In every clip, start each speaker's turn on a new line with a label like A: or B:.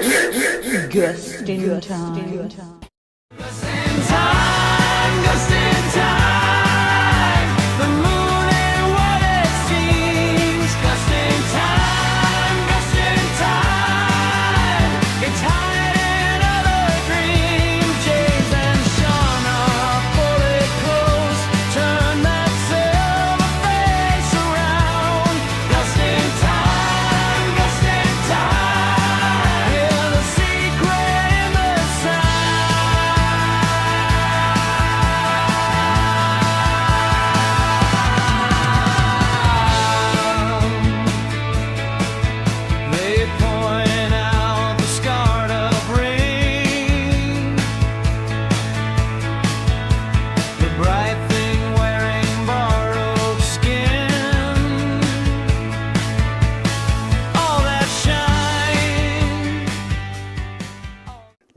A: Gustin time.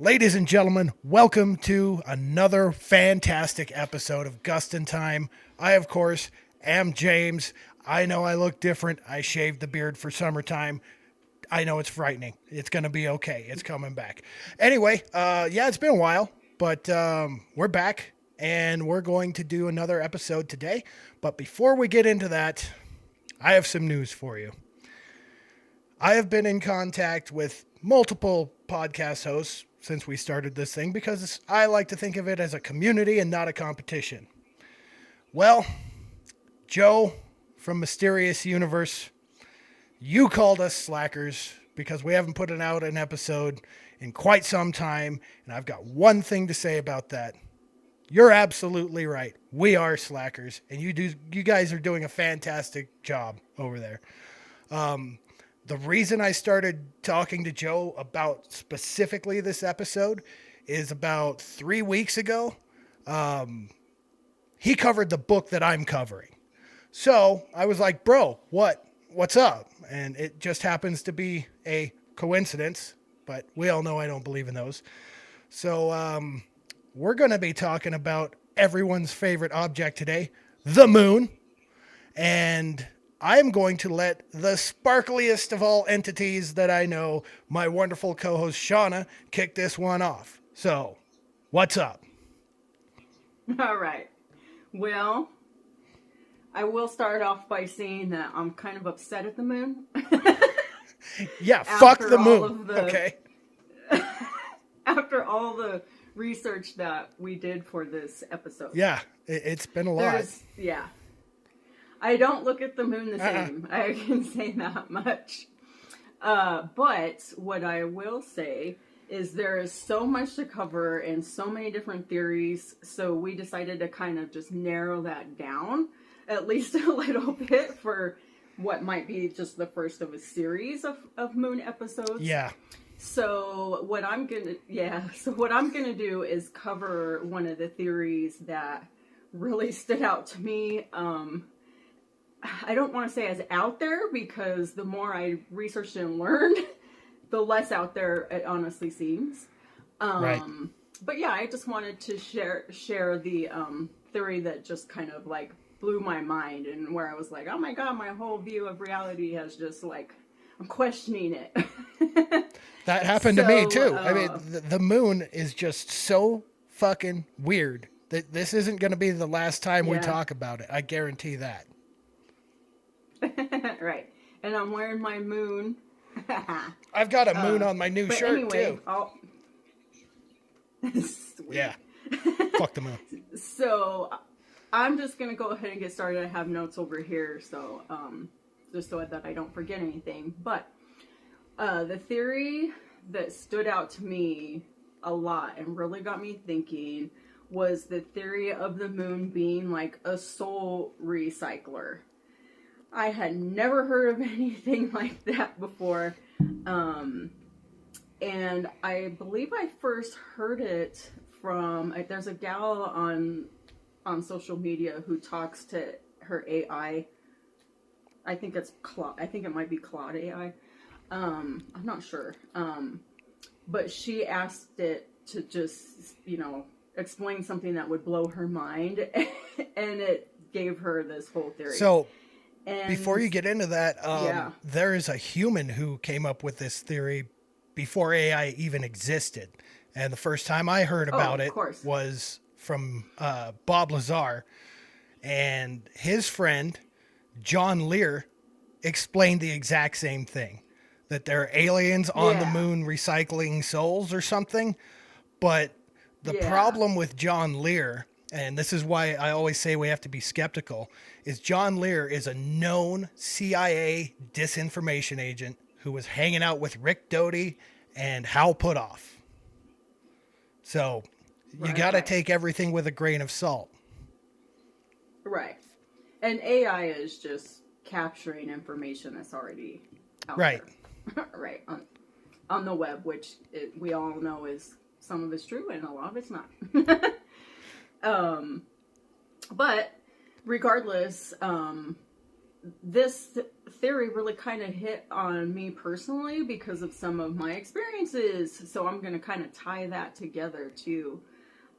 B: Ladies and gentlemen, welcome to another fantastic episode of Gustin Time. I, of course, am James. I know I look different. I shaved the beard for summertime. I know it's frightening. It's going to be okay. It's coming back. Anyway, it's been a while, but we're back, and we're going to do another episode today. But before we get into that, I have some news for you. I have been in contact with multiple podcast hosts since we started this thing because I like to think of it as a community and not a competition. Well, Joe from Mysterious Universe, you called us slackers because we haven't put out an episode in quite some time, and I've got one thing to say about that. You're absolutely right. We are slackers, and you guys are doing a fantastic job over there. The reason I started talking to Joe about specifically this episode is about 3 weeks ago. He covered the book that I'm covering. So I was like, bro, what's up? And it just happens to be a coincidence, but we all know I don't believe in those. So we're going to be talking about everyone's favorite object today, the moon. And I'm going to let the sparkliest of all entities that I know, my wonderful co-host Shonna, kick this one off. So, what's up?
A: All right. Well, I will start off by saying that I'm kind of upset at the moon.
B: Yeah, fuck the moon. Okay.
A: After all the research that we did for this episode.
B: Yeah, it's been a lot.
A: Yeah. I don't look at the moon the same. I can say that much. But what I will say is there is so much to cover and so many different theories. So we decided to kind of just narrow that down at least a little bit for what might be just the first of a series of moon episodes.
B: Yeah.
A: So what I'm gonna do is cover one of the theories that really stood out to me. I don't want to say as out there because the more I researched and learned, the less out there it honestly seems.
B: Right.
A: But yeah, I just wanted to share the theory that just kind of like blew my mind and where I was like, oh my God, my whole view of reality has just like, I'm questioning it.
B: That happened to me too. I mean, the moon is just so fucking weird that this isn't going to be the last time we talk about it. I guarantee that.
A: Right. And I'm wearing my moon.
B: I've got a moon on my new shirt too.
A: Sweet.
B: Yeah. Fuck the moon.
A: So I'm just going to go ahead and get started. I have notes over here. So, just so that I don't forget anything. But, the theory that stood out to me a lot and really got me thinking was the theory of the moon being like a soul recycler. I had never heard of anything like that before. And I believe I first heard it from, there's a gal on social media who talks to her AI. I think it might be Claude AI. I'm not sure. But she asked it to just, explain something that would blow her mind. And it gave her this whole theory.
B: So, before you get into that, there is a human who came up with this theory before AI even existed. And the first time I heard about it
A: course.
B: was from Bob Lazar, and his friend John Lear explained the exact same thing, that there are aliens on the moon recycling souls or something. But the problem with John Lear, and this is why I always say we have to be skeptical, is John Lear is a known CIA disinformation agent who was hanging out with Rick Doty and Hal Puthoff. So you got to take everything with a grain of salt.
A: Right. And AI is just capturing information that's already out there. Right. On the web, which we all know is some of it's true and a lot of it's not. But regardless, this theory really kind of hit on me personally because of some of my experiences. So I'm going to kind of tie that together too.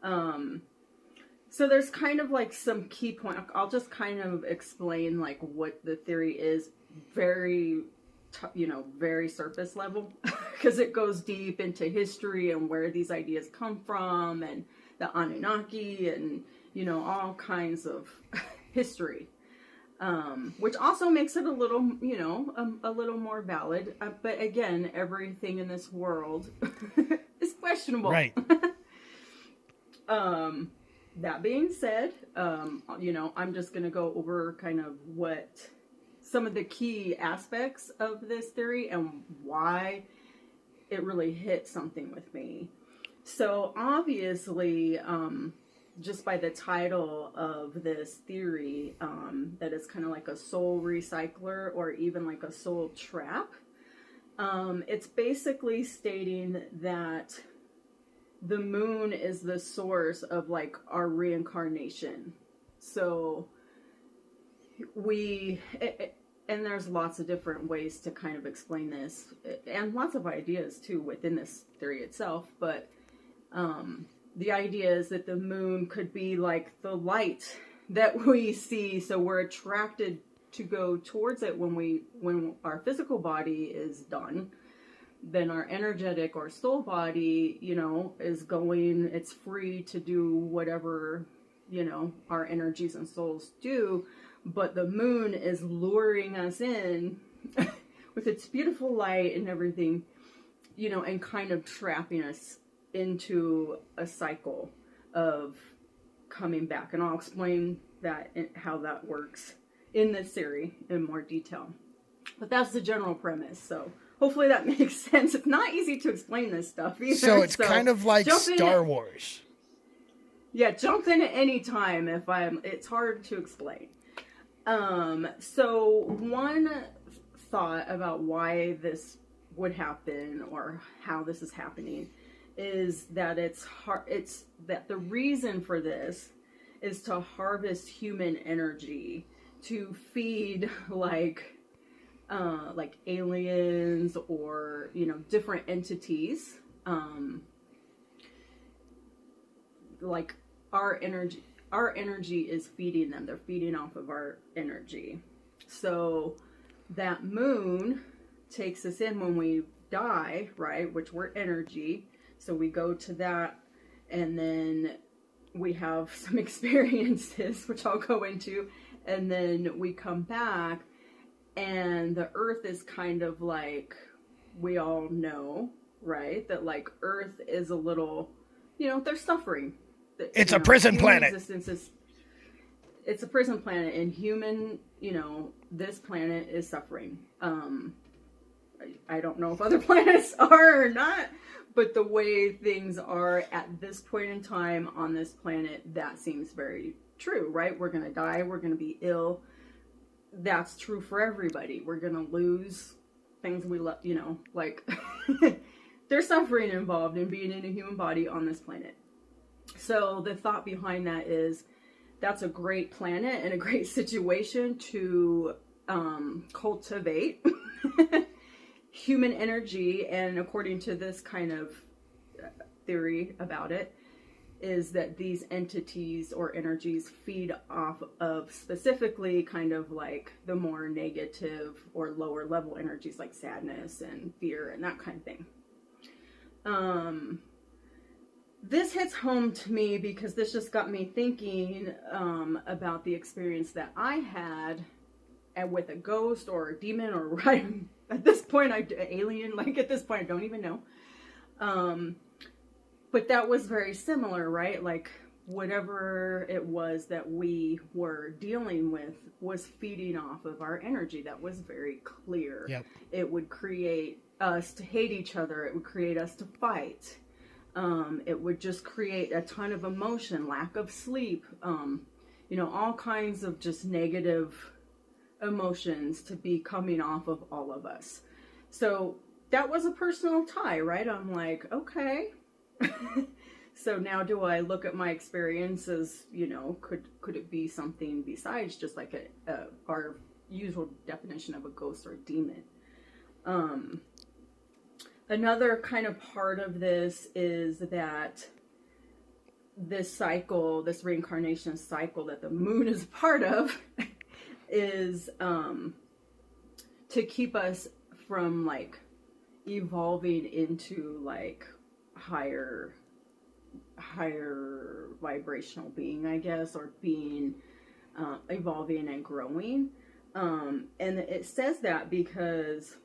A: So there's kind of like some key point. I'll just kind of explain like what the theory is, very surface level, because it goes deep into history and where these ideas come from and the Anunnaki and, all kinds of history. Which also makes it a little more valid. But again, everything in this world is questionable.
B: Right.
A: That being said, I'm just going to go over kind of what some of the key aspects of this theory and why it really hit something with me. So obviously, just by the title of this theory, that it's kind of like a soul recycler or even like a soul trap. It's basically stating that the moon is the source of like our reincarnation. So and there's lots of different ways to kind of explain this and lots of ideas too within this theory itself. But the idea is that the moon could be like the light that we see. So we're attracted to go towards it when our physical body is done. Then our energetic or soul body, is going, it's free to do whatever, our energies and souls do. But the moon is luring us in with its beautiful light and everything, and kind of trapping us into a cycle of coming back. And I'll explain that and how that works in this theory in more detail. But that's the general premise. So hopefully that makes sense. It's not easy to explain this stuff either.
B: So it's kind of like Star Wars.
A: Yeah, jump in at any time it's hard to explain. So one thought about why this would happen or how this is happening is that it's that the reason for this is to harvest human energy to feed like aliens or, different entities, like our energy is feeding them. They're feeding off of our energy. So that moon takes us in when we die, right? Which we're energy. So we go to that and then we have some experiences, which I'll go into. And then we come back and the earth is kind of like, we all know, right? That like earth is a little, they're suffering.
B: It's a prison planet.
A: It's a prison planet, and this planet is suffering. I don't know if other planets are or not, but the way things are at this point in time on this planet, that seems very true, right? We're going to die. We're going to be ill. That's true for everybody. We're going to lose things we love, like there's suffering involved in being in a human body on this planet. So the thought behind that is that's a great planet and a great situation to cultivate human energy. And according to this kind of theory about it, is that these entities or energies feed off of specifically kind of like the more negative or lower level energies like sadness and fear and that kind of thing. This hits home to me because this just got me thinking about the experience that I had with a ghost or a demon or right at this point, alien. Like at this point, I don't even know. But that was very similar, right? Like whatever it was that we were dealing with was feeding off of our energy. That was very clear.
B: Yep.
A: It would create us to hate each other. It would create us to fight. It would just create a ton of emotion, lack of sleep, all kinds of just negative emotions to be coming off of all of us. So that was a personal tie, right? I'm like, okay. So now do I look at my experience as, could it be something besides just like our usual definition of a ghost or a demon? Another kind of part of this is that this cycle, this reincarnation cycle that the moon is part of, is to keep us from like evolving into like higher vibrational being, I guess, or being evolving and growing. And it says that because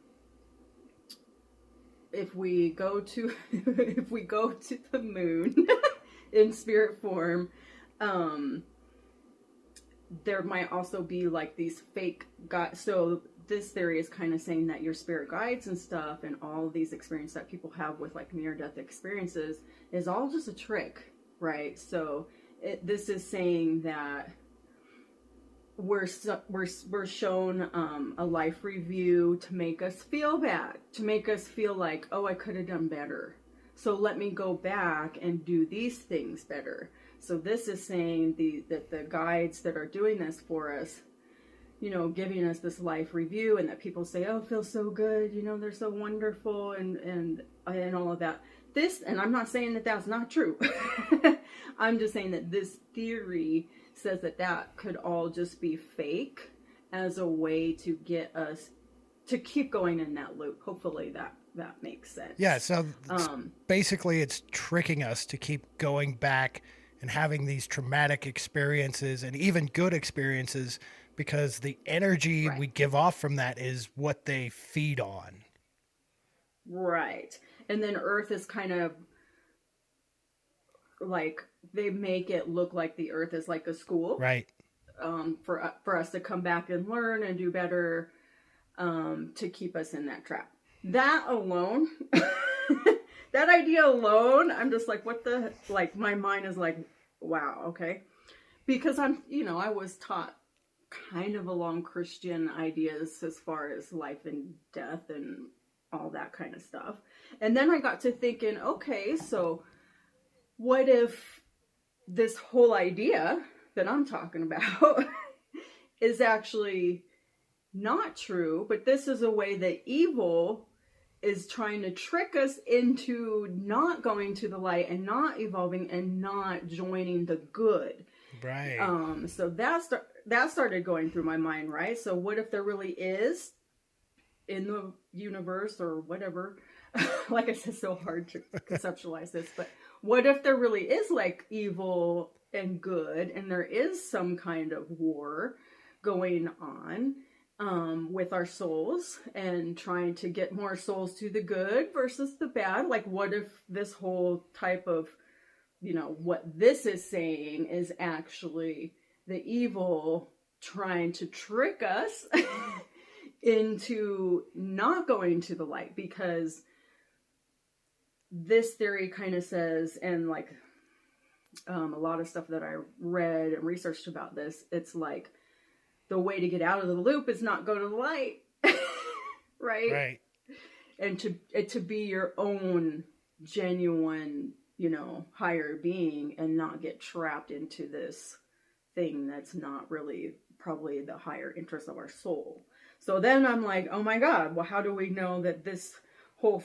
A: if we go to the moon in spirit form, there might also be like these fake guides. So this theory is kind of saying that your spirit guides and stuff and all these experiences that people have with like near-death experiences is all just a trick, right? So this is saying that we're shown a life review to make us feel bad, to make us feel like, oh, I could have done better. So let me go back and do these things better. So this is saying that the guides that are doing this for us, giving us this life review, and that people say, oh, it feels so good, they're so wonderful, and all of that. And I'm not saying that that's not true. I'm just saying that this theory says that could all just be fake as a way to get us to keep going in that loop. Hopefully that makes sense.
B: Yeah, so basically it's tricking us to keep going back and having these traumatic experiences and even good experiences because the energy we give off from that is what they feed on.
A: Right. And then Earth is kind of like, they make it look like the Earth is like a school.
B: Right.
A: For us to come back and learn and do better, to keep us in that trap. That alone, that idea alone, I'm just like, my mind is like, wow, okay. Because I was taught kind of along Christian ideas as far as life and death and all that kind of stuff. And then I got to thinking, okay, so what if this whole idea that I'm talking about is actually not true, but this is a way that evil is trying to trick us into not going to the light and not evolving and not joining the good.
B: Right.
A: So that started going through my mind, right? So what if there really is in the universe or whatever, like I said, so hard to conceptualize this, but what if there really is like evil and good, and there is some kind of war going on with our souls and trying to get more souls to the good versus the bad? Like, what if this whole type of, what this is saying is actually the evil trying to trick us into not going to the light? Because this theory kind of says, and like a lot of stuff that I read and researched about this, it's like the way to get out of the loop is not go to the light. Right?
B: Right.
A: And to be your own genuine, higher being and not get trapped into this thing that's not really probably the higher interest of our soul. So then I'm like, oh my God, well, how do we know that this whole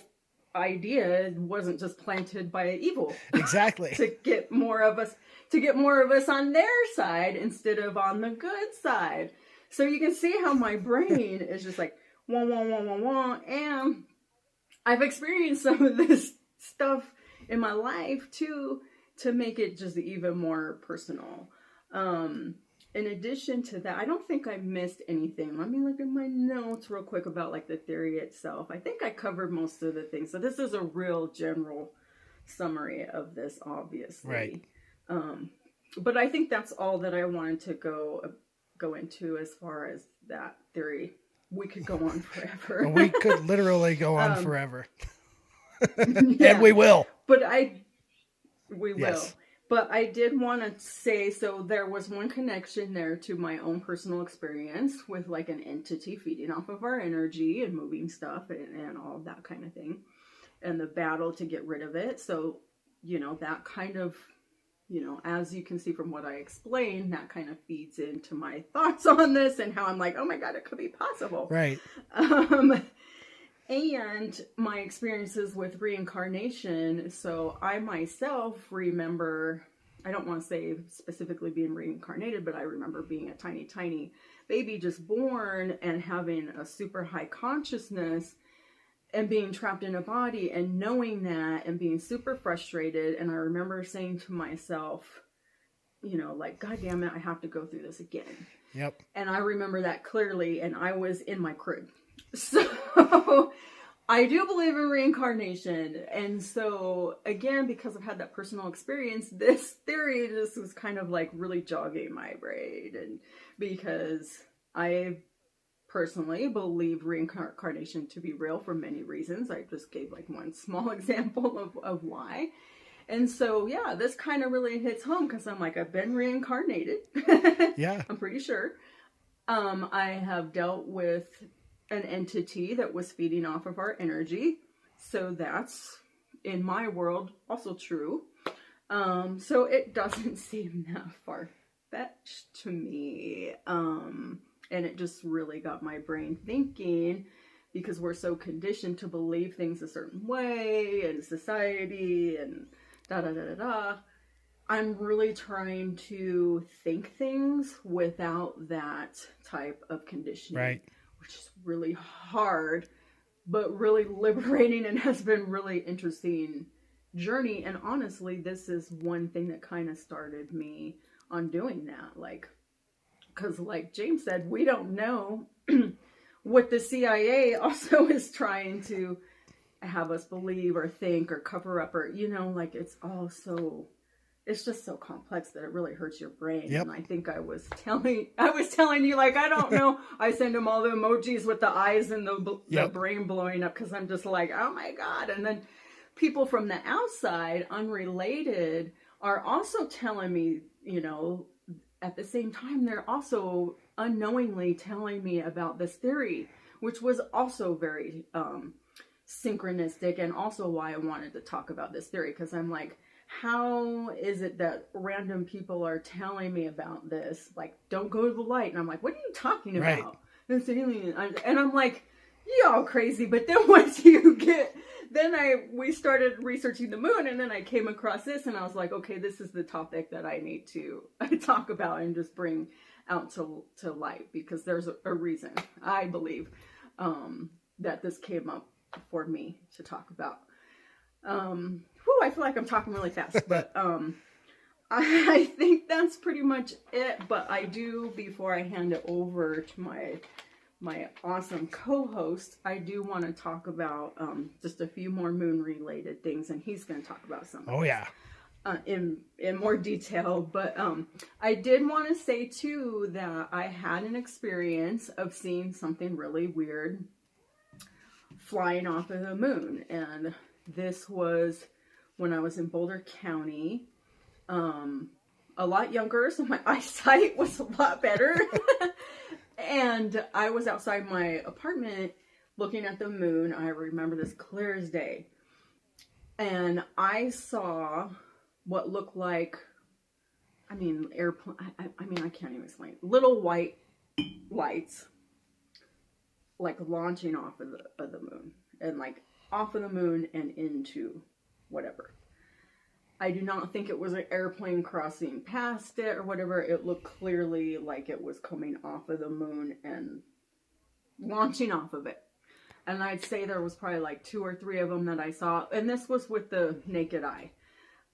A: idea wasn't just planted by evil?
B: Exactly.
A: to get more of us on their side instead of on the good side. So you can see how my brain is just like wah wah wah wah wah. And I've experienced some of this stuff in my life too, to make it just even more personal. In addition to that, I don't think I missed anything. Let me look at my notes real quick about like the theory itself. I think I covered most of the things. So this is a real general summary of this, obviously.
B: Right.
A: But I think that's all that I wanted to go into as far as that theory. We could go on forever.
B: We could literally go on forever.
A: Yeah.
B: And we will.
A: But we will.
B: Yes.
A: But I did want to say, so there was one connection there to my own personal experience with like an entity feeding off of our energy and moving stuff and all that kind of thing. And the battle to get rid of it. So, that kind of, as you can see from what I explained, that kind of feeds into my thoughts on this and how I'm like, oh my God, it could be possible.
B: Right.
A: And my experiences with reincarnation. So I myself remember, I don't want to say specifically being reincarnated, but I remember being a tiny, tiny baby just born and having a super high consciousness and being trapped in a body and knowing that and being super frustrated. And I remember saying to myself, like, God damn it, I have to go through this again.
B: Yep.
A: And I remember that clearly, and I was in my crib. So I do believe in reincarnation. And so again, because I've had that personal experience, this theory just was kind of like really jogging my brain. And because I personally believe reincarnation to be real for many reasons. I just gave like one small example of why. And so, yeah, this kind of really hits home because I'm like, I've been reincarnated.
B: Yeah.
A: I'm pretty sure. I have dealt with an entity that was feeding off of our energy. So that's, in my world, also true. So it doesn't seem that far-fetched to me. And it just really got my brain thinking, because we're so conditioned to believe things a certain way in society and da-da-da-da-da. I'm really trying to think things without that type of conditioning.
B: Right.
A: Which is really hard, but really liberating, and has been really interesting journey. And honestly, this is one thing that kind of started me on doing that. Like, because like James said, we don't know what the CIA also is trying to have us believe or think or cover up, or, like it's all so, it's just so complex that it really hurts your brain.
B: Yep.
A: And I think I was telling you, like, I don't know. I send them all the emojis with the eyes and the brain blowing up, because I'm just like, oh my God. And then people from the outside, unrelated, are also telling me, at the same time, they're also unknowingly telling me about this theory, which was also very synchronistic, and also why I wanted to talk about this theory, because I'm like, how is it that random people are telling me about this? Like, don't go to the light. And I'm like, what are you talking about?
B: Right.
A: It's alien. And I'm like, y'all crazy. But then once we started researching the moon, and then I came across this, and I was like, okay, this is the topic that I need to talk about and just bring out to light, because there's a reason, I believe, that this came up for me to talk about. I feel like I'm talking really fast, but I think that's pretty much it. But I do, before I hand it over to my awesome co-host, I do want to talk about just a few more moon-related things, and he's going to talk about some.
B: Oh yeah.
A: In more detail, but I did want to say too that I had an experience of seeing something really weird flying off of the moon, and this was when I was in Boulder County, a lot younger, so my eyesight was a lot better. And I was outside my apartment looking at the moon. I remember this clear as day. And I saw what looked like, airplane, I can't even explain. Little white lights, like launching off of the moon. And like off of the moon and into whatever. I do not think it was an airplane crossing past it or whatever. It looked clearly like it was coming off of the moon and launching off of it. And I'd say there was probably like 2 or 3 of them that I saw. And this was with the naked eye.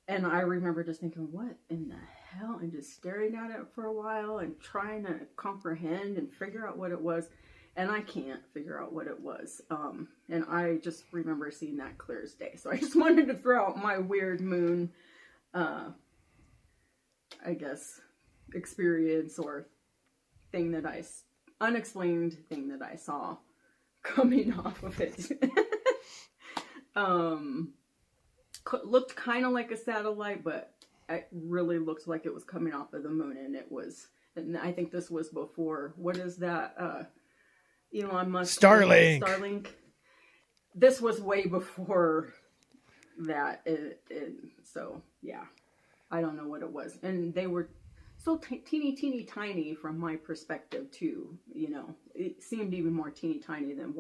A: And I remember just thinking, what in the hell? And just staring at it for a while and trying to comprehend and figure out what it was. And I can't figure out what it was. And I just remember seeing that clear as day. So I just wanted to throw out my weird moon, I guess, experience or thing that unexplained thing that I saw coming off of it. Looked kind of like a satellite, but it really looked like it was coming off of the moon. And I think this was before, what is that, Elon Musk.
B: Starlink.
A: This was way before that. So, yeah. I don't know what it was. And they were so teeny tiny from my perspective, too. You know, it seemed even more teeny tiny than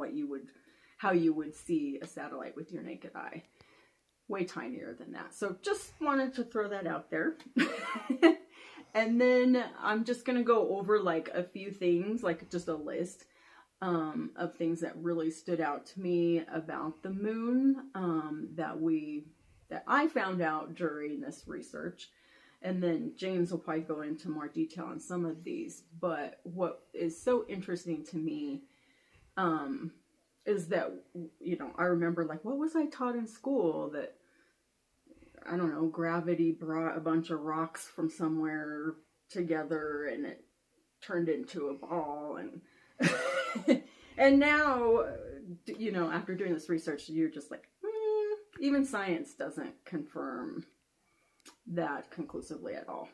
A: how you would see a satellite with your naked eye. Way tinier than that. So just wanted to throw that out there. And then I'm just going to go over like a few things, like just a list of things that really stood out to me about the moon that I found out during this research. And then James will probably go into more detail on some of these. But what is so interesting to me is that, you know, I remember like, what was I taught in school? That, I don't know, gravity brought a bunch of rocks from somewhere together and it turned into a ball. And and now, you know, after doing this research, you're just like, even science doesn't confirm that conclusively at all.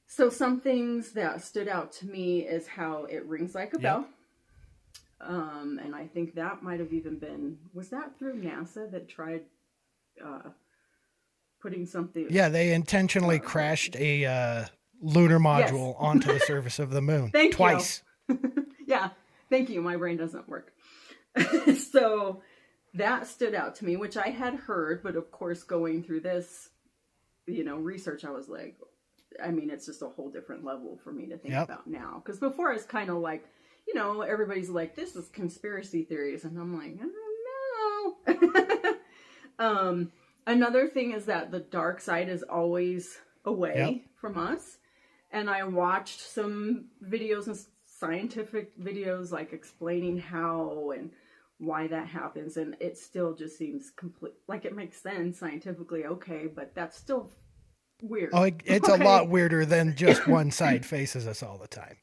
A: So some things that stood out to me is how it rings like a bell. And I think that might have even been, was that through NASA that tried putting something?
B: Yeah, they intentionally crashed a lunar module onto the surface of the moon. Twice.
A: Yeah, thank you. My brain doesn't work. So that stood out to me, which I had heard, but of course going through this, you know, research, I was like, I mean, it's just a whole different level for me to think about now. Because before it's kind of like, you know, everybody's like, this is conspiracy theories. And I'm like, I don't know. Another thing is that the dark side is always away from us. And I watched some videos and scientific videos like explaining how and why that happens. And it still just seems like it makes sense scientifically. Okay. But that's still weird.
B: Oh, it's a lot weirder than just one side faces us all the time.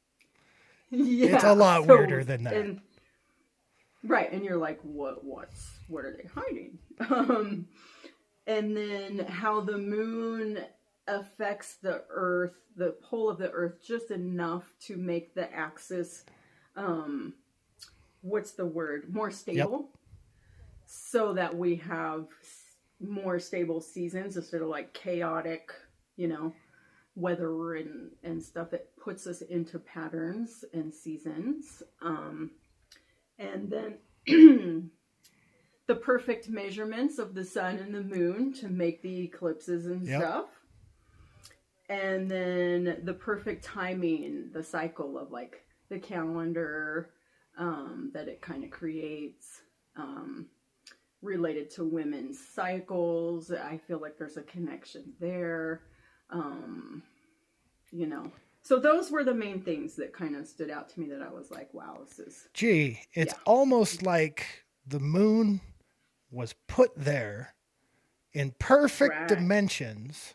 B: Yeah, it's a lot weirder than that.
A: Right, and you're like, what are they hiding? And then how the moon affects the Earth, the pole of the Earth, just enough to make the axis, what's the word? More stable. So that we have more stable seasons instead of like chaotic, you know, weather and stuff. It puts us into patterns and seasons. And then the perfect measurements of the sun and the moon to make the eclipses and stuff. And then the perfect timing, the cycle of like the calendar that it kind of creates, related to women's cycles. I feel like there's a connection there. You know, so those were the main things that kind of stood out to me that I was like, wow, this is...
B: Gee, it's almost like the moon was put there in perfect dimensions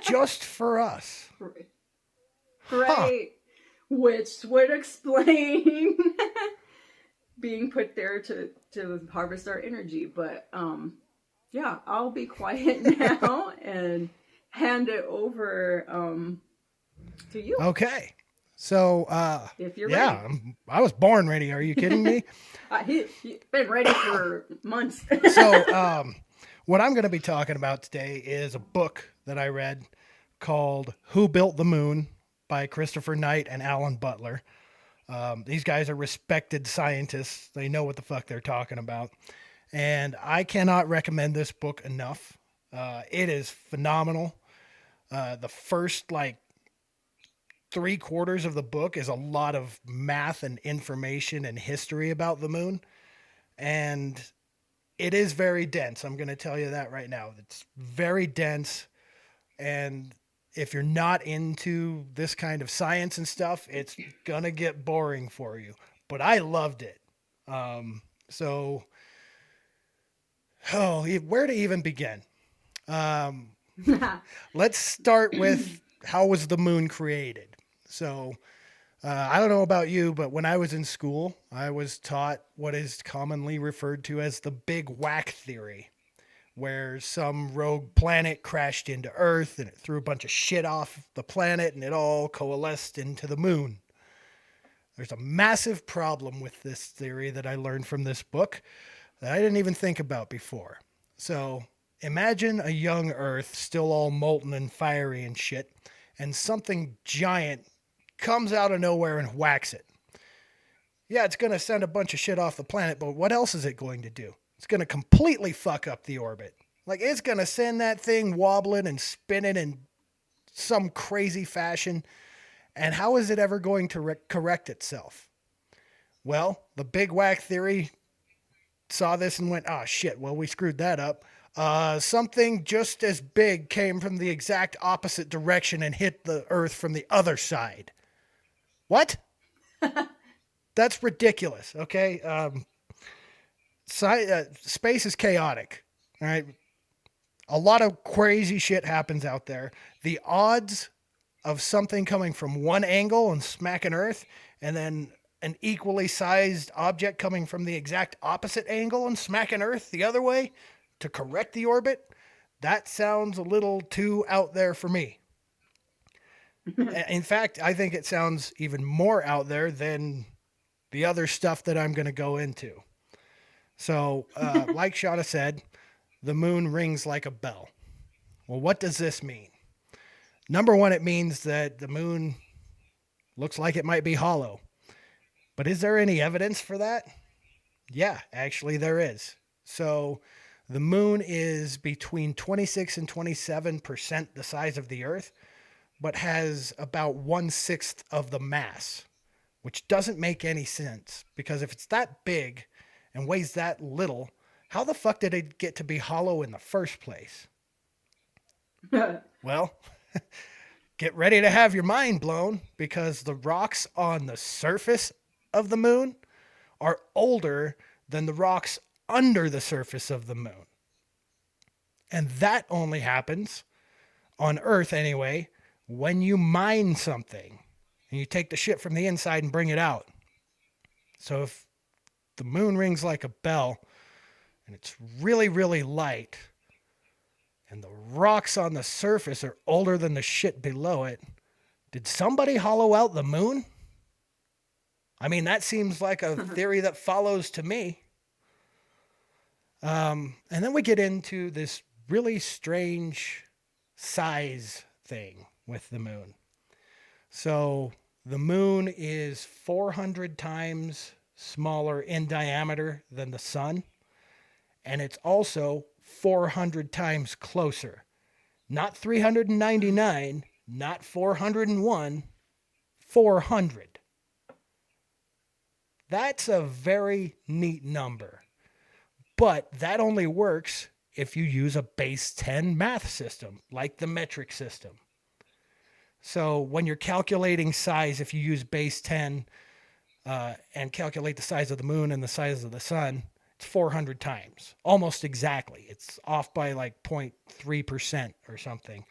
B: just for us.
A: Right. Which would explain being put there to harvest our energy. But yeah, I'll be quiet now and hand it over to you.
B: Okay. So,
A: if you're ready.
B: I was born ready. Are you kidding me?
A: He's been ready for months.
B: So, what I'm going to be talking about today is a book that I read called Who Built the Moon by Christopher Knight and Alan Butler. These guys are respected scientists. They know what the fuck they're talking about. And I cannot recommend this book enough. It is phenomenal. The first, 3/4 of the book is a lot of math and information and history about the moon. And it is very dense. I'm going to tell you that right now. It's very dense. And if you're not into this kind of science and stuff, it's going to get boring for you. But I loved it. So, where to even begin? Let's start with how was the moon created? So, I don't know about you, but when I was in school, I was taught what is commonly referred to as the big whack theory, where some rogue planet crashed into Earth and it threw a bunch of shit off the planet and it all coalesced into the moon. There's a massive problem with this theory that I learned from this book that I didn't even think about before. So imagine a young Earth still all molten and fiery and shit, and something giant comes out of nowhere and whacks it. Yeah, it's going to send a bunch of shit off the planet, but what else is it going to do? It's going to completely fuck up the orbit. Like, it's going to send that thing wobbling and spinning in some crazy fashion. And how is it ever going to correct itself? Well, the big whack theory saw this and went, oh shit, well, we screwed that up. Something just as big came from the exact opposite direction and hit the Earth from the other side. What? That's ridiculous, okay? Space is chaotic, all right? A lot of crazy shit happens out there. The odds of something coming from one angle and smacking Earth, and then an equally sized object coming from the exact opposite angle and smacking Earth the other way to correct the orbit, that sounds a little too out there for me. In fact, I think it sounds even more out there than the other stuff that I'm going to go into. So, like Shonna said, the moon rings like a bell. Well, what does this mean? Number one, it means that the moon looks like it might be hollow. But is there any evidence for that? Yeah, actually there is. So the moon is between 26 and 27% the size of the Earth, but has about 1/6 of the mass, which doesn't make any sense, because if it's that big and weighs that little, how the fuck did it get to be hollow in the first place? Well, get ready to have your mind blown, because the rocks on the surface of the moon are older than the rocks under the surface of the moon. And that only happens, on Earth anyway, when you mine something and you take the shit from the inside and bring it out. So if the moon rings like a bell and it's really, really light, and the rocks on the surface are older than the shit below it, did somebody hollow out the moon? I mean, that seems like a theory that follows to me. And then we get into this really strange size thing with the moon. So the moon is 400 times smaller in diameter than the sun, and it's also 400 times closer. Not 399, not 401, 400. That's a very neat number. But that only works if you use a base 10 math system, like the metric system. So when you're calculating size, if you use base 10 and calculate the size of the moon and the size of the sun, it's 400 times, almost exactly. It's off by like 0.3% or something.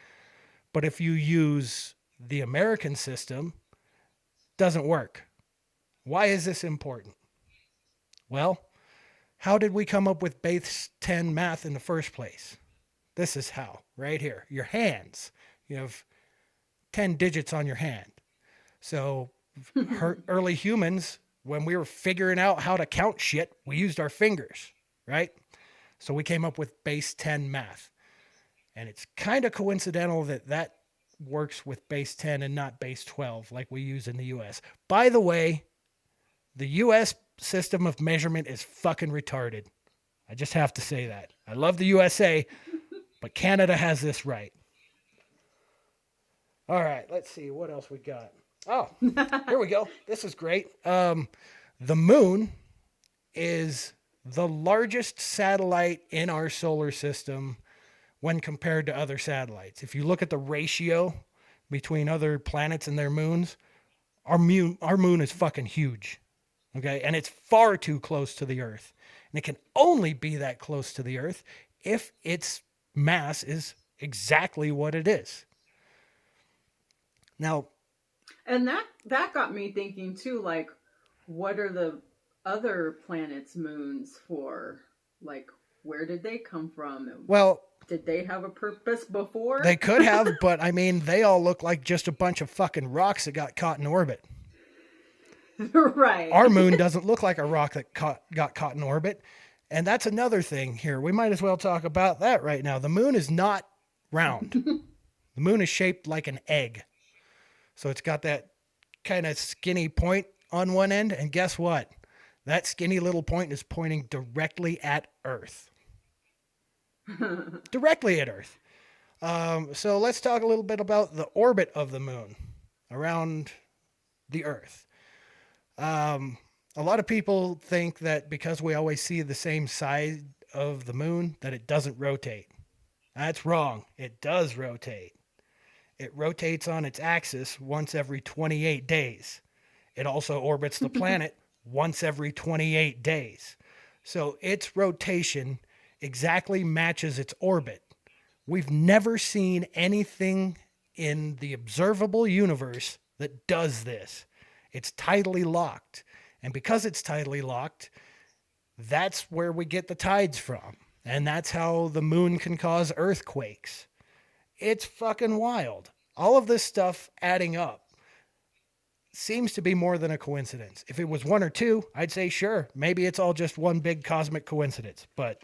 B: But if you use the American system, it doesn't work. Why is this important? Well, how did we come up with base 10 math in the first place? This is how, right here. Your hands. You have 10 digits on your hand. So early humans, when we were figuring out how to count shit, we used our fingers, right? So we came up with base 10 math. And it's kind of coincidental that that works with base 10 and not base 12 like we use in the US. By the way, the US system of measurement is fucking retarded. I just have to say that. I love the USA, but Canada has this right. All right, let's see what else we got. Oh, here we go. This is great. The moon is the largest satellite in our solar system when compared to other satellites. If you look at the ratio between other planets and their moons, our moon is fucking huge. Okay? And it's far too close to the Earth. And it can only be that close to the Earth if its mass is exactly what it is. Now,
A: And that got me thinking too, like, what are the other planets' moons for? Like, where did they come from? And
B: well,
A: did they have a purpose before?
B: they could have, but I mean, they all look like just a bunch of fucking rocks that got caught in orbit.
A: Right.
B: Our moon doesn't look like a rock that got caught in orbit. And that's another thing here. We might as well talk about that right now. The moon is not round. The moon is shaped like an egg. So it's got that kind of skinny point on one end. And guess what? That skinny little point is pointing directly at Earth. Directly at Earth. So let's talk a little bit about the orbit of the moon around the Earth. A lot of people think that because we always see the same side of the moon, that it doesn't rotate. That's wrong. It does rotate. It rotates on its axis once every 28 days. It also orbits the planet once every 28 days. So its rotation exactly matches its orbit. We've never seen anything in the observable universe that does this. It's tidally locked. And because it's tidally locked, that's where we get the tides from. And that's how the moon can cause earthquakes. It's fucking wild. All of this stuff adding up seems to be more than a coincidence. If it was one or two, I'd say sure, maybe it's all just one big cosmic coincidence. But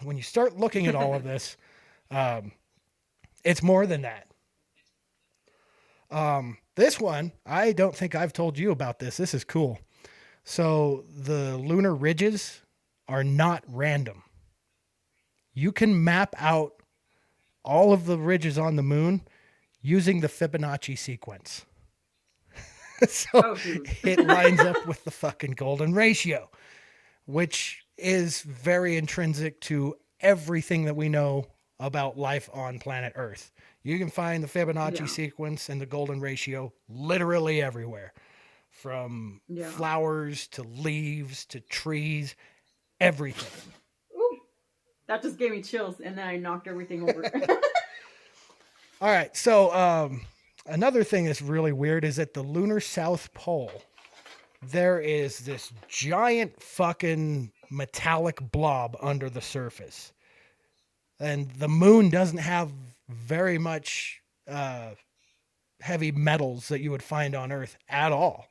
B: when you start looking at all of this, it's more than that. This one, I don't think I've told you about this. This is cool. So the lunar ridges are not random. You can map out all of the ridges on the moon using the Fibonacci sequence. So it lines up with the fucking golden ratio, which is very intrinsic to everything that we know about life on planet Earth. You can find the Fibonacci sequence and the golden ratio literally everywhere. From flowers to leaves to trees, everything.
A: Ooh, that just gave me chills, and then I knocked everything over.
B: All right, so another thing that's really weird is at the lunar South Pole, there is this giant fucking metallic blob under the surface. And the moon doesn't have very much heavy metals that you would find on Earth at all.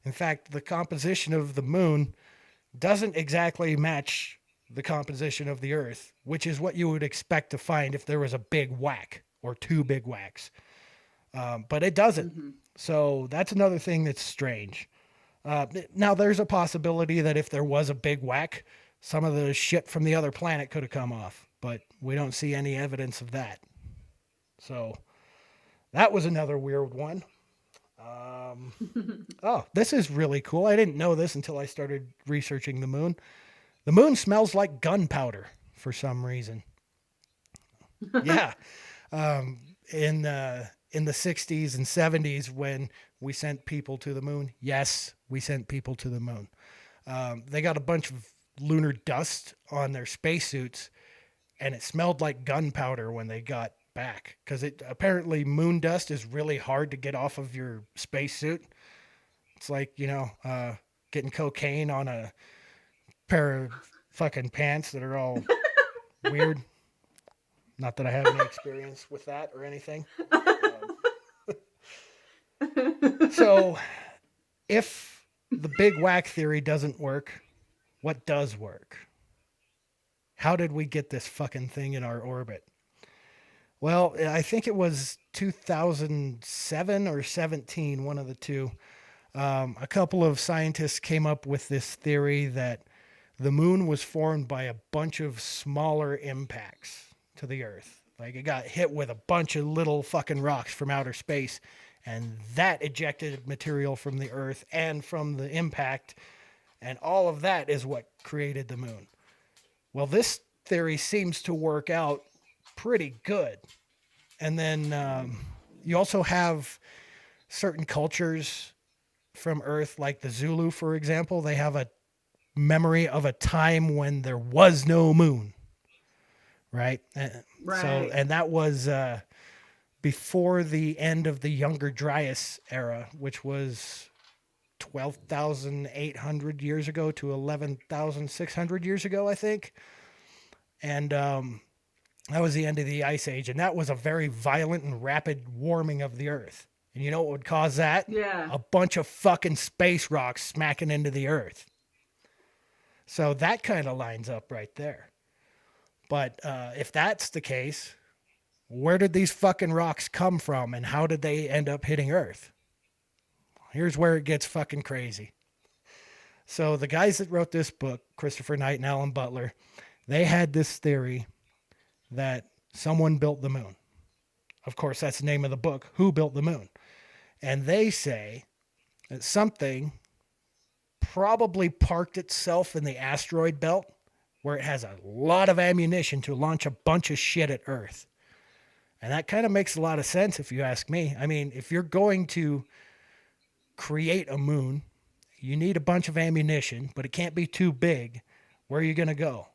B: In fact, the composition of the moon doesn't exactly match the composition of the Earth, which is what you would expect to find if there was a big whack or two big whacks. But it doesn't. Mm-hmm. So that's another thing that's strange. Now, there's a possibility that if there was a big whack, some of the shit from the other planet could have come off, but we don't see any evidence of that. So that was another weird one. Oh, this is really cool. I didn't know this until I started researching the moon. The moon smells like gunpowder for some reason. Yeah. In the 60s and 70s when we sent people to the moon. Yes, we sent people to the moon. They got a bunch of lunar dust on their spacesuits, and it smelled like gunpowder when they got back, because it apparently moon dust is really hard to get off of your spacesuit. It's like, getting cocaine on a pair of fucking pants that are all weird. Not that I have any experience with that or anything. So if the big whack theory doesn't work, what does work? How did we get this fucking thing in our orbit? Well, I think it was 2007 or 17, one of the two. A couple of scientists came up with this theory that the moon was formed by a bunch of smaller impacts to the Earth. Like it got hit with a bunch of little fucking rocks from outer space, And that ejected material from the Earth and from the impact. And all of that is what created the moon. Well, this theory seems to work out pretty good. And then you also have certain cultures from Earth, like the Zulu, for example. They have a memory of a time when there was no moon, right?
A: Right.
B: And that was before the end of the Younger Dryas era, which was 12,800 years ago to 11,600 years ago, I think. And that was the end of the Ice Age. And that was a very violent and rapid warming of the Earth. And you know what would cause that?
A: Yeah.
B: A bunch of fucking space rocks smacking into the Earth. So that kind of lines up right there. But if that's the case, where did these fucking rocks come from and how did they end up hitting Earth? Here's where it gets fucking crazy. So the guys that wrote this book, Christopher Knight and Alan Butler, they had this theory that someone built the moon. Of course, that's the name of the book, Who Built the Moon? And they say that something probably parked itself in the asteroid belt where it has a lot of ammunition to launch a bunch of shit at Earth. And that kind of makes a lot of sense if you ask me. I mean, if you're going to create a moon, you need a bunch of ammunition, but it can't be too big. Where are you going to go?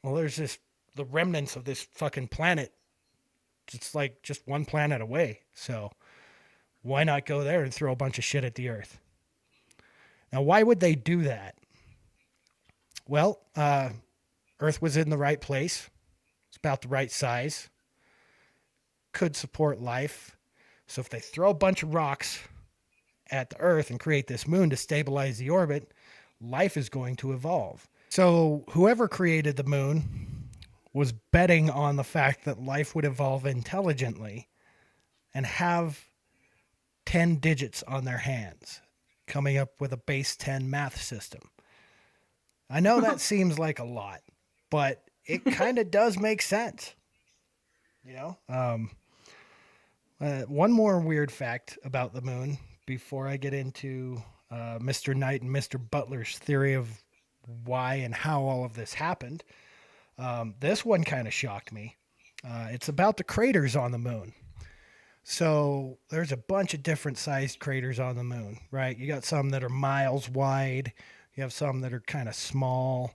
B: Well, there's the remnants of this fucking planet. It's like just one planet away. So why not go there and throw a bunch of shit at the Earth? Now, why would they do that? Well, Earth was in the right place. It's about the right size. Could support life. So if they throw a bunch of rocks at the Earth and create this moon to stabilize the orbit, life is going to evolve. So whoever created the moon was betting on the fact that life would evolve intelligently and have 10 digits on their hands, coming up with a base 10 math system. I know that seems like a lot, but it kind of does make sense. You know? One more weird fact about the moon before I get into Mr. Knight and Mr. Butler's theory of why and how all of this happened. This one kind of shocked me. It's about the craters on the moon. So there's a bunch of different sized craters on the moon, right? You got some that are miles wide. You have some that are kind of small.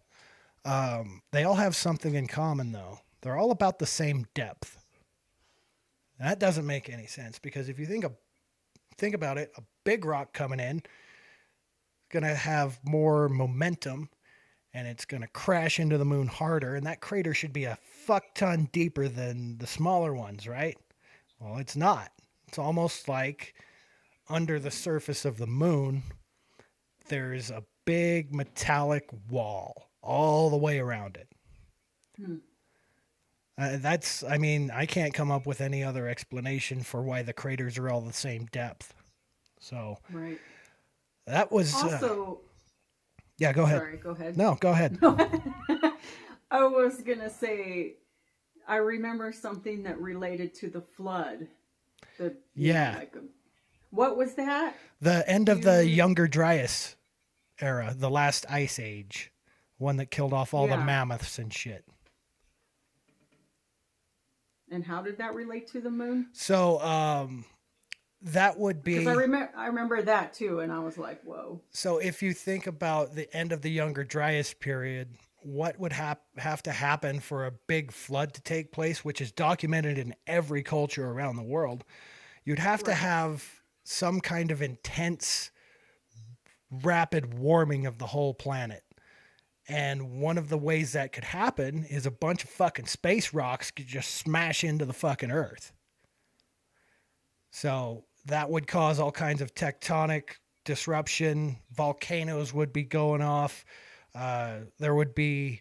B: They all have something in common, though. They're all about the same depth. That doesn't make any sense because if you think about it, a big rock coming in is going to have more momentum and it's going to crash into the moon harder, and that crater should be a fuck ton deeper than the smaller ones, right? Well, it's not. It's almost like under the surface of the moon, there's a big metallic wall all the way around it. I can't come up with any other explanation for why the craters are all the same depth. So,
A: right.
B: That was
A: also.
B: Yeah, go ahead.
A: Sorry, go ahead.
B: No, go ahead.
A: I was gonna say, I remember something that related to the flood. What was that?
B: The end of the Younger Dryas era, the last ice age, one that killed off all the mammoths and shit.
A: And how did that relate to the moon?
B: So, that would be...
A: Because I remember that too, and I was like, whoa.
B: So if you think about the end of the Younger Dryas period, what would have to happen for a big flood to take place, which is documented in every culture around the world? You'd have to have some kind of intense, rapid warming of the whole planet. And one of the ways that could happen is a bunch of fucking space rocks could just smash into the fucking Earth. So that would cause all kinds of tectonic disruption. Volcanoes would be going off. There would be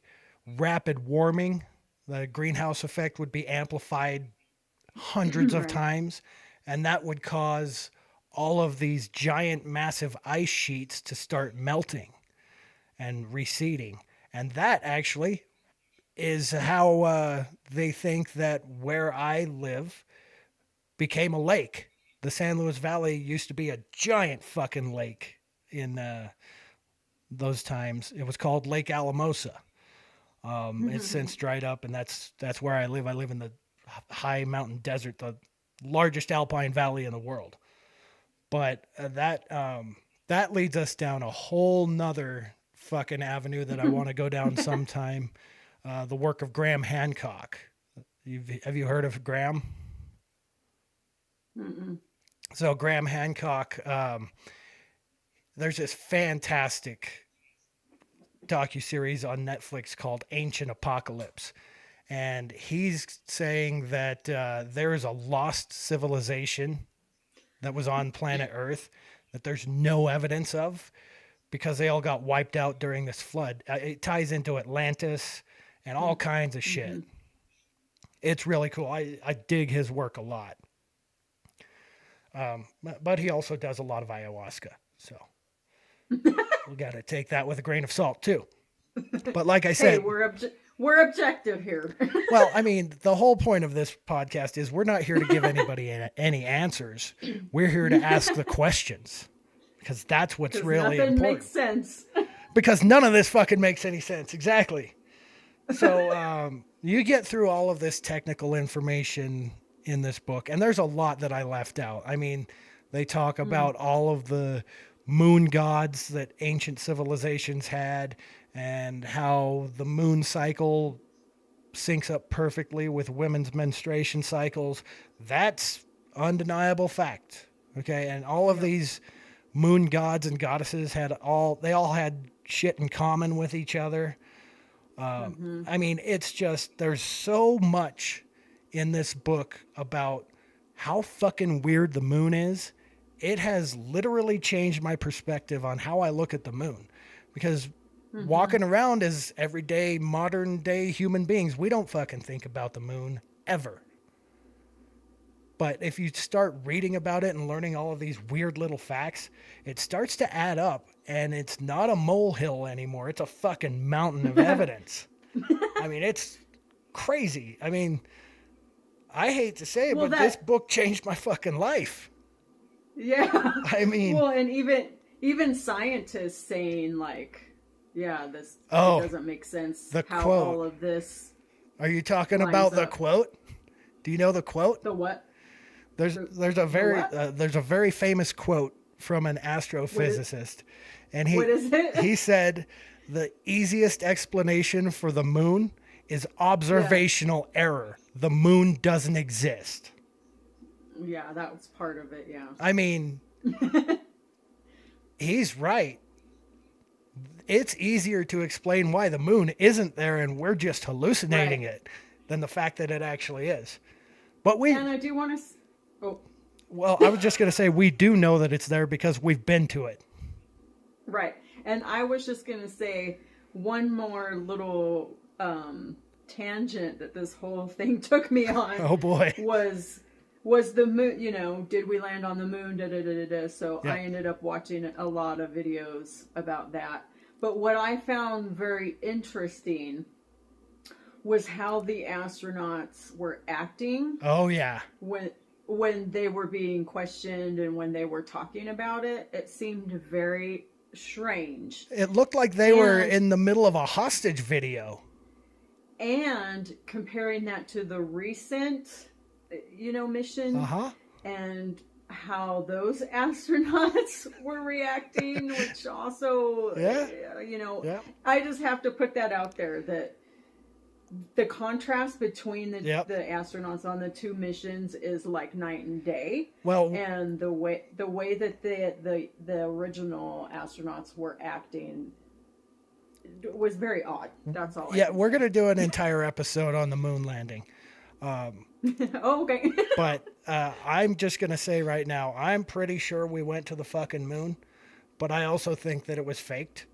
B: rapid warming. The greenhouse effect would be amplified hundreds of times. And that would cause all of these giant, massive ice sheets to start melting and receding. And that actually is how they think that where I live became a lake. the San Luis Valley used to be a giant fucking lake in those times. It was called Lake Alamosa. It's since dried up, and that's where I live. I live in the high mountain desert, the largest alpine valley in the world. But that leads us down a whole nother fucking avenue that I want to go down sometime. The work of Graham Hancock. Have you heard of Graham?
A: Mm-mm.
B: So Graham Hancock, there's this fantastic docuseries on Netflix called Ancient Apocalypse. And he's saying that there is a lost civilization that was on planet Earth that there's no evidence of because they all got wiped out during this flood. It ties into Atlantis and all kinds of shit. It's really cool. I dig his work a lot. But he also does a lot of ayahuasca. So we got to take that with a grain of salt too. But like I said,
A: hey, we're objective here.
B: Well, I mean, the whole point of this podcast is we're not here to give anybody any answers. We're here to ask the questions because that's what's really
A: nothing
B: important.
A: Makes sense.
B: Because none of this fucking makes any sense. Exactly. So you get through all of this technical information in this book, and there's a lot that I left out. I mean, they talk about all of the moon gods that ancient civilizations had and how the moon cycle syncs up perfectly with women's menstruation cycles. That's undeniable fact. Okay. And all of these moon gods and goddesses they all had shit in common with each other. I mean, it's just, there's so much in this book about how fucking weird the moon is. It has literally changed my perspective on how I look at the moon because walking around as everyday modern day human beings, we don't fucking think about the moon ever. But if you start reading about it and learning all of these weird little facts, it starts to add up, and it's not a molehill anymore. It's a fucking mountain of evidence. I mean, it's crazy. I mean, I hate to say it, but this book changed my fucking life.
A: Yeah.
B: I mean,
A: well, and even scientists saying like, yeah, this it doesn't make sense.
B: The
A: how
B: quote.
A: All of this.
B: Are you talking about the quote? Do you know the quote?
A: The what?
B: There's a very famous quote from an astrophysicist, and
A: what is it?
B: He said the easiest explanation for the moon is observational error. The moon doesn't exist.
A: Yeah, that was part of it. Yeah.
B: I mean, he's right. It's easier to explain why the moon isn't there and we're just hallucinating it than the fact that it actually is. But
A: and I do want to. Oh.
B: Well, I was just going to say we do know that it's there because we've been to it.
A: Right. And I was just going to say one more little tangent that this whole thing took me on.
B: Oh boy.
A: Was the moon, did we land on the moon? So I ended up watching a lot of videos about that. But what I found very interesting was how the astronauts were acting.
B: Oh yeah.
A: When they were being questioned and when they were talking about it, it seemed very strange.
B: It looked like they were in the middle of a hostage video.
A: And comparing that to the recent, mission and how those astronauts were reacting, which also, I just have to put that out there that the contrast between the astronauts on the two missions is like night and day. Well, and the way that the original astronauts were acting was very odd. That's all.
B: We're gonna do an entire episode on the moon landing.
A: Okay.
B: But I'm just gonna say right now, I'm pretty sure we went to the fucking moon, but I also think that it was faked.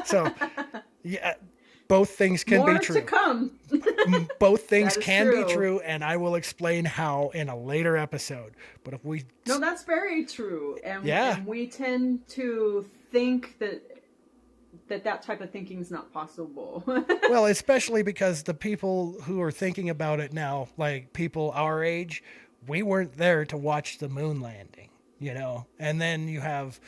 B: So, yeah. Both things can be true.
A: More to come.
B: Both things can be true, and I will explain how in a later episode. But if we...
A: No, that's very true. And we tend to think that type of thinking is not possible.
B: Well, especially because the people who are thinking about it now, like people our age, we weren't there to watch the moon landing, you know? And then you have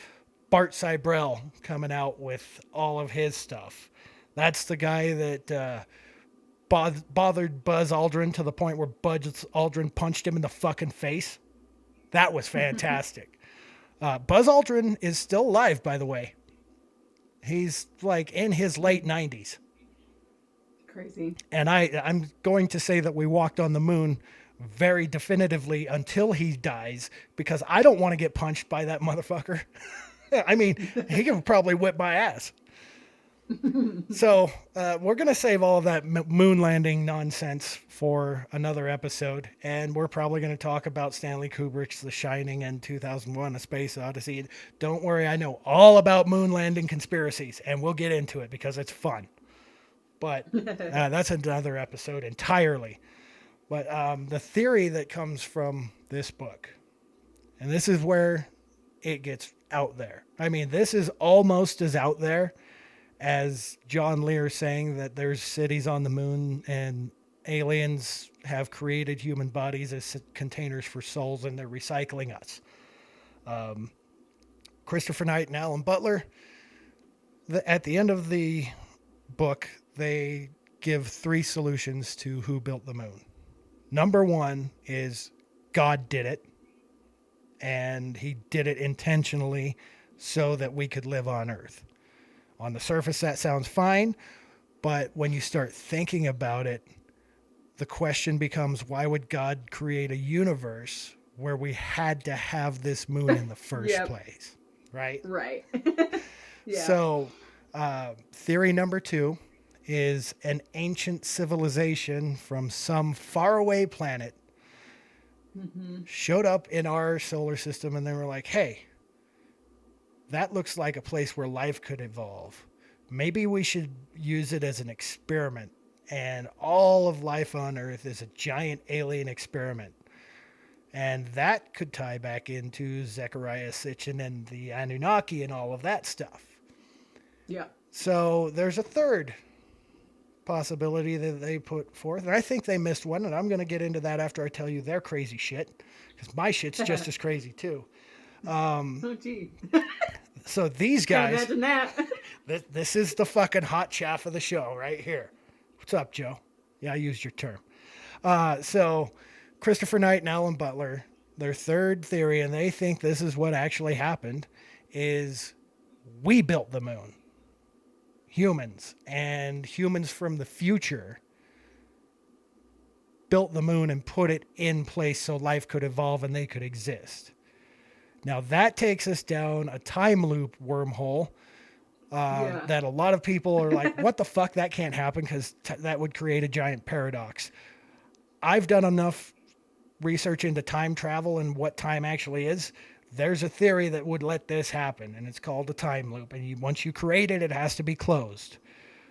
B: Bart Cybrell coming out with all of his stuff. That's the guy that bothered Buzz Aldrin to the point where Buzz Aldrin punched him in the fucking face. That was fantastic. Buzz Aldrin is still alive, by the way. He's like in his late 90s.
A: Crazy.
B: And I'm going to say that we walked on the moon very definitively until he dies, because I don't want to get punched by that motherfucker. I mean, he can probably whip my ass. So we're going to save all of that moon landing nonsense for another episode. And we're probably going to talk about Stanley Kubrick's The Shining and 2001: A Space Odyssey. Don't worry, I know all about moon landing conspiracies, and we'll get into it because it's fun. But that's another episode entirely. But the theory that comes from this book, and this is where it gets out there. I mean, this is almost as out there as John Lear saying that there's cities on the moon and aliens have created human bodies as containers for souls and they're recycling us. Christopher Knight and Alan Butler, at the end of the book, they give 3 solutions to who built the moon. Number 1 is God did it, and he did it intentionally so that we could live on Earth. On the surface, that sounds fine, but when you start thinking about it, the question becomes, why would God create a universe where we had to have this moon in the first place? Right?
A: Right. Yeah.
B: So, theory number 2 is an ancient civilization from some faraway planet showed up in our solar system, and they were like, hey, that looks like a place where life could evolve. Maybe we should use it as an experiment, and all of life on Earth is a giant alien experiment. And that could tie back into Zecharia Sitchin and the Anunnaki and all of that stuff.
A: Yeah.
B: So there's a third possibility that they put forth, and I think they missed one, and I'm going to get into that after I tell you their crazy shit, because my shit's just as crazy too.
A: Oh, gee.
B: So these guys,
A: Can't imagine that.
B: this is the fucking hot chaff of the show right here. What's up, Joe? Yeah, I used your term. So Christopher Knight and Alan Butler, their third theory, and they think this is what actually happened, is we built the moon. Humans, and humans from the future built the moon and put it in place so life could evolve and they could exist. Now that takes us down a time loop wormhole that a lot of people are like, what the fuck, that can't happen, because that would create a giant paradox. I've done enough research into time travel and what time actually is. There's a theory that would let this happen, and it's called a time loop. And once you create it, it has to be closed.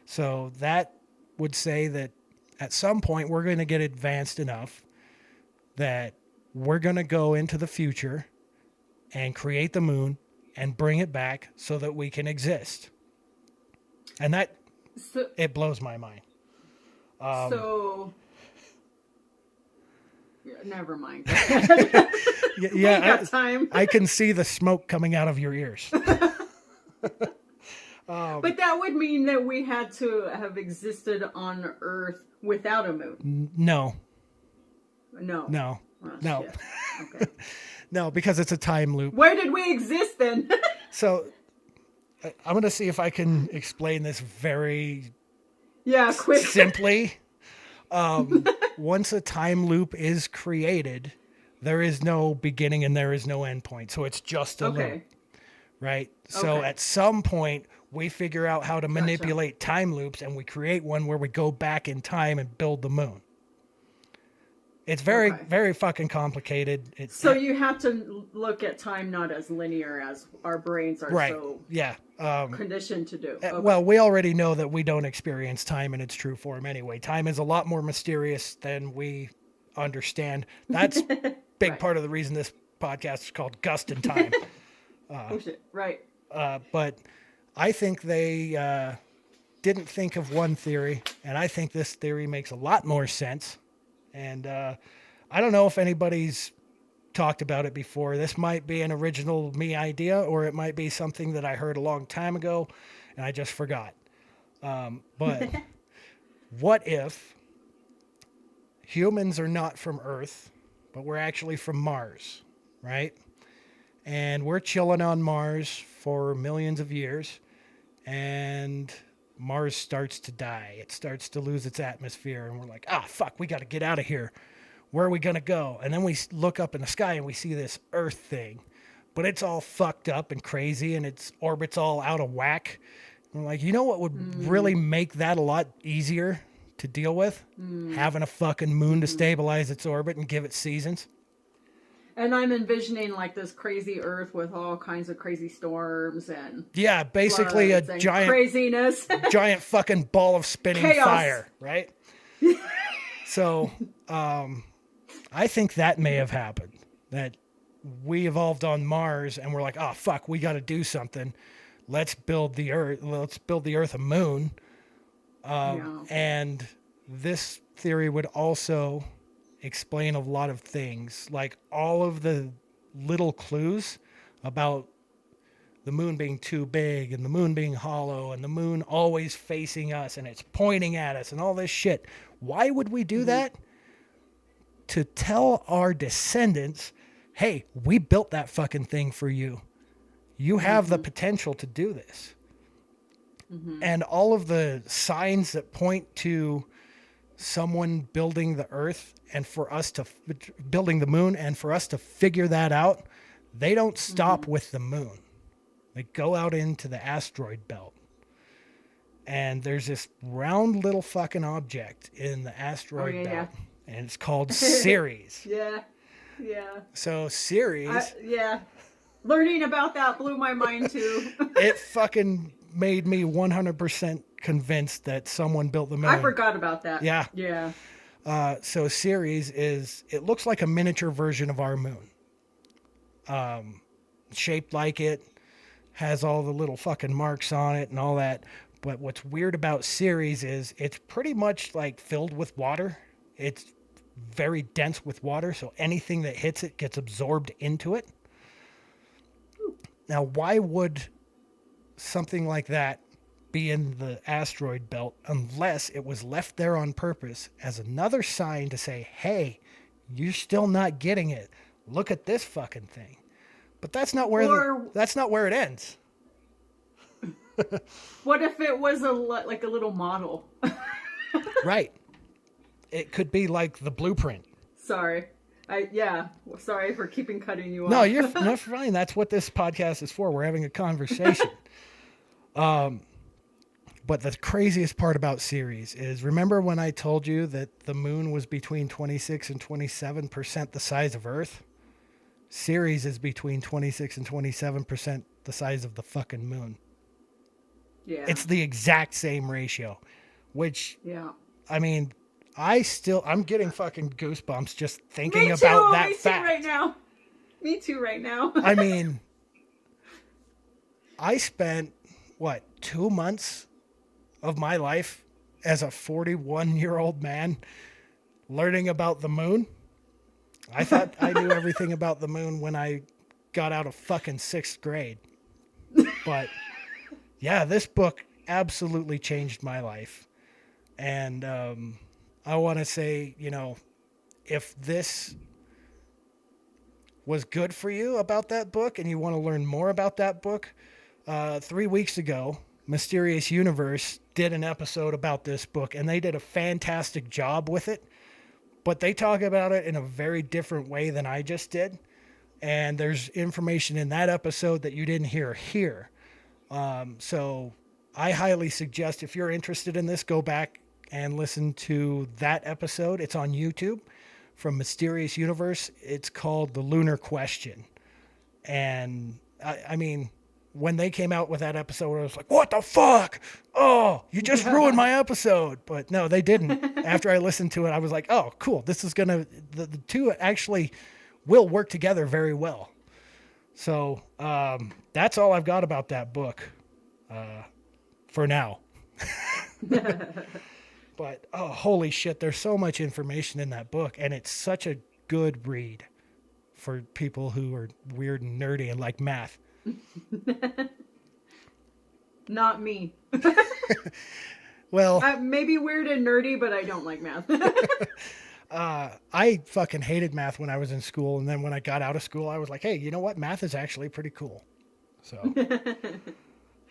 B: So that would say that at some point we're going to get advanced enough that we're going to go into the future and create the moon and bring it back so that we can exist. And that, it blows my mind.
A: Never mind.
B: Yeah,
A: time.
B: I can see the smoke coming out of your ears.
A: But that would mean that we had to have existed on Earth without a moon.
B: No.
A: No.
B: No.
A: Oh,
B: no.
A: Shit. Okay.
B: No, because it's a time loop.
A: Where did we exist then?
B: So I'm going to see if I can explain this very
A: quick.
B: simply. Once a time loop is created, there is no beginning and there is no end point. So it's just a loop, right? So at some point, we figure out how to manipulate time loops, and we create one where we go back in time and build the moon. It's very, very fucking complicated.
A: So you have to look at time not as linear as our brains are so conditioned to do.
B: Well, we already know that we don't experience time in its true form anyway. Time is a lot more mysterious than we understand. That's a big part of the reason this podcast is called Gust in Time.
A: Oh, shit. Right.
B: But I think they didn't think of one theory, and I think this theory makes a lot more sense. And I I don't know if anybody's talked about it before. This might be an original me idea, or it might be something that I heard a long time ago and I just forgot. But what if humans are not from Earth, but we're actually from Mars, right? And we're chilling on Mars for millions of years, and Mars starts to die. It starts to lose its atmosphere, and we're like, fuck, we got to get out of here. Where are we going to go? And then we look up in the sky and we see this Earth thing, but it's all fucked up and crazy, and its orbit's all out of whack. And we're like, you know what would really make that a lot easier to deal with? Having a fucking moon to stabilize its orbit and give it seasons.
A: And I'm envisioning like this crazy Earth with all kinds of crazy storms and
B: basically a giant
A: craziness,
B: giant fucking ball of spinning
A: chaos.
B: Fire, right? So, I think that may have happened. That we evolved on Mars and we're like, fuck, we got to do something. Let's build the Earth. Let's build the Earth a moon. And this theory would also explain a lot of things, like all of the little clues about the moon being too big and the moon being hollow and the moon always facing us and it's pointing at us and all this shit. Why would we do that? To tell our descendants, hey, we built that fucking thing for you. You have the potential to do this. And all of the signs that point to someone building the Earth and for us to building the moon and for us to figure that out, they don't stop with the moon. They go out into the asteroid belt. And there's this round little fucking object in the asteroid belt. And it's called Ceres.
A: Yeah.
B: So Ceres.
A: Learning about that blew my mind too.
B: It fucking made me 100% convinced that someone built the moon.
A: I forgot about that.
B: Yeah. So Ceres it looks like a miniature version of our moon. Shaped like it, has all the little fucking marks on it and all that. But what's weird about Ceres is it's pretty much like filled with water. It's very dense with water, so anything that hits it gets absorbed into it. Now, why would something like that be in the asteroid belt unless it was left there on purpose as another sign to say, hey, you're still not getting it. Look at this fucking thing. But that's not where it ends.
A: What if it was like a little model?
B: Right. It could be like the blueprint.
A: Sorry. Sorry for cutting you off.
B: No, you're fine. That's what this podcast is for. We're having a conversation. But the craziest part about Ceres is, remember when I told you that the moon was between 26 and 27% the size of Earth? Ceres is between 26 and 27% the size of the fucking moon.
A: Yeah.
B: It's the exact same ratio, which, I mean, I'm getting fucking goosebumps just thinking about that fact.
A: Me too right now.
B: I mean, I spent, 2 months of my life as a 41-year-old man learning about the moon. I thought I knew everything about the moon when I got out of fucking 6th grade. But yeah, this book absolutely changed my life. And I want to say, if this was good for you about that book and you want to learn more about that book, 3 weeks ago, Mysterious Universe did an episode about this book, and they did a fantastic job with it. But they talk about it in a very different way than I just did. And there's information in that episode that you didn't hear here. So I highly suggest, if you're interested in this, go back and listen to that episode. It's on YouTube from Mysterious Universe. It's called The Lunar Question. And I mean, when they came out with that episode, I was like, what the fuck? Oh, you just ruined my episode. But no, they didn't. After I listened to it, I was like, oh, cool. This is going to, the two actually will work together very well. So that's all I've got about that book for now. But, oh, holy shit, there's so much information in that book. And it's such a good read for people who are weird and nerdy and like math.
A: Not me.
B: Well,
A: maybe weird and nerdy, but I don't like math.
B: I fucking hated math when I was in school. And then when I got out of school, I was like, hey, you know what? Math is actually pretty cool. So,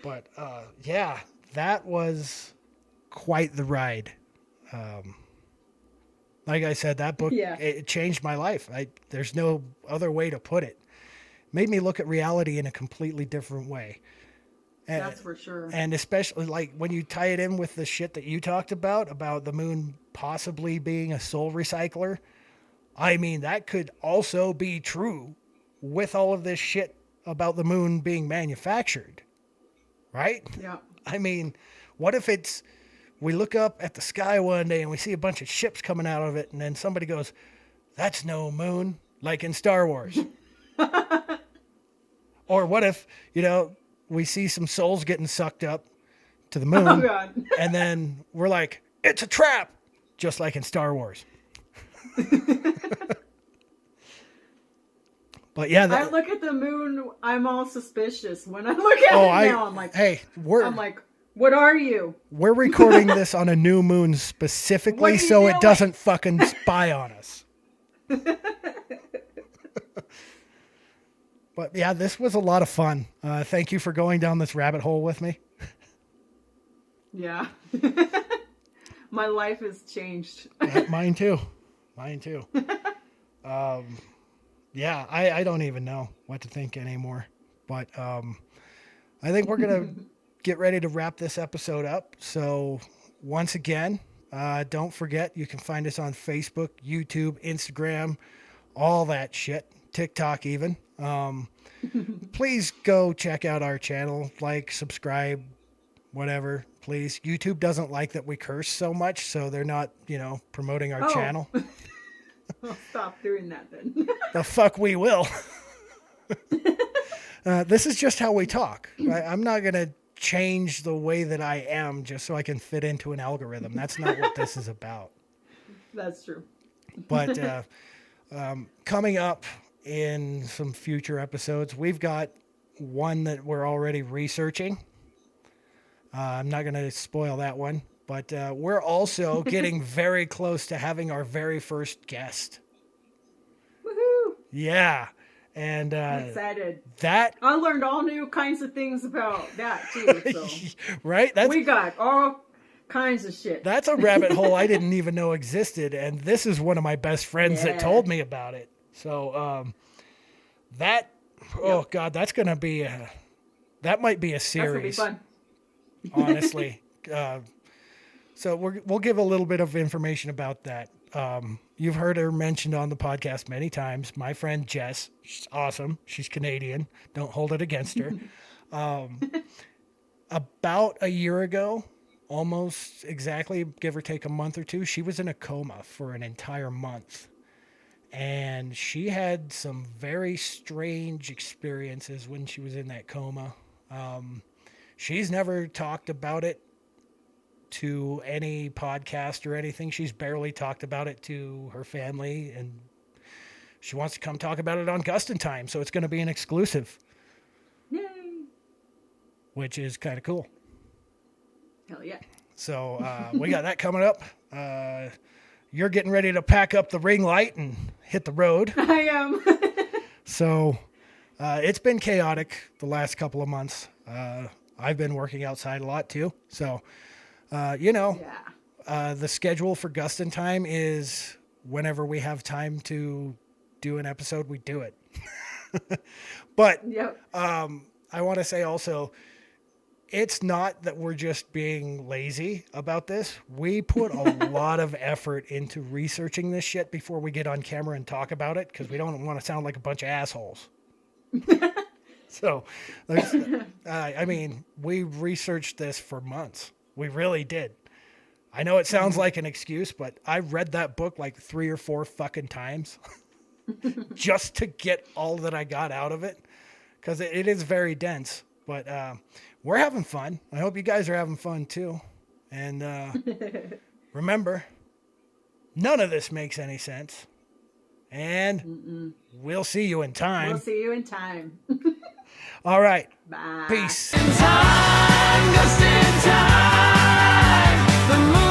B: but yeah, that was quite the ride. Like I said, that book, it changed my life. There's no other way to put it. Made me look at reality in a completely different way. And,
A: that's for sure.
B: And especially like when you tie it in with the shit that you talked about the moon possibly being a soul recycler. I mean, that could also be true with all of this shit about the moon being manufactured. Right?
A: Yeah.
B: I mean, what if we look up at the sky one day and we see a bunch of ships coming out of it, and then somebody goes, that's no moon, like in Star Wars. Or what if, we see some souls getting sucked up to the moon, and then we're like, it's a trap, just like in Star Wars. But yeah,
A: I look at the moon, I'm all suspicious. When I look at it now, I'm like,
B: hey,
A: what are you?
B: We're recording this on a new moon specifically so it doesn't fucking spy on us. But yeah, this was a lot of fun. Thank you for going down this rabbit hole with me.
A: Yeah. My life has changed.
B: Mine too. Yeah, I don't even know what to think anymore. But I think we're going to get ready to wrap this episode up. So once again, don't forget, you can find us on Facebook, YouTube, Instagram, all that shit, TikTok even. Please go check out our channel, like, subscribe, whatever, please. YouTube doesn't like that we curse so much, so they're not, promoting our channel.
A: I'll stop doing that then.
B: The fuck we will. This is just how we talk. Right? I'm not going to change the way that I am just so I can fit into an algorithm. That's not what this is about.
A: That's true.
B: But coming up in some future episodes, we've got one that we're already researching. I'm not going to spoil that one, but we're also getting very close to having our very first guest.
A: Woohoo!
B: Yeah. And
A: I'm excited.
B: That
A: I learned all new kinds of things about that too. So.
B: Right?
A: We got all kinds of shit.
B: That's a rabbit hole I didn't even know existed, and this is one of my best friends that told me about it. So God, that's gonna be that might be a series.
A: That's gonna be
B: fun. Honestly. So we'll give a little bit of information about that. You've heard her mentioned on the podcast many times. My friend Jess, she's awesome. She's Canadian. Don't hold it against her. About a year ago, almost exactly, give or take a month or two, she was in a coma for an entire month. And she had some very strange experiences when she was in that coma. She's never talked about it to any podcast or anything. She's barely talked about it to her family, and she wants to come talk about it on Gustin Time, so it's going to be an exclusive.
A: Yay!
B: Which is kind of cool.
A: Hell yeah.
B: So we got that coming up. You're getting ready to pack up the ring light and hit the road.
A: I am.
B: So it's been chaotic the last couple of months. I've been working outside a lot too. So, the schedule for Gustin Time is whenever we have time to do an episode, we do it. But I want to say also, it's not that we're just being lazy about this. We put a lot of effort into researching this shit before we get on camera and talk about it, because we don't want to sound like a bunch of assholes. So, we researched this for months. We really did. I know it sounds like an excuse, but I read that book like 3 or 4 fucking times just to get all that I got out of it, because it is very dense. But we're having fun. I hope you guys are having fun too. And remember, none of this makes any sense. And we'll see you in time.
A: We'll see you in time.
B: All right.
A: Bye.
B: Peace.
C: Just in time, the moon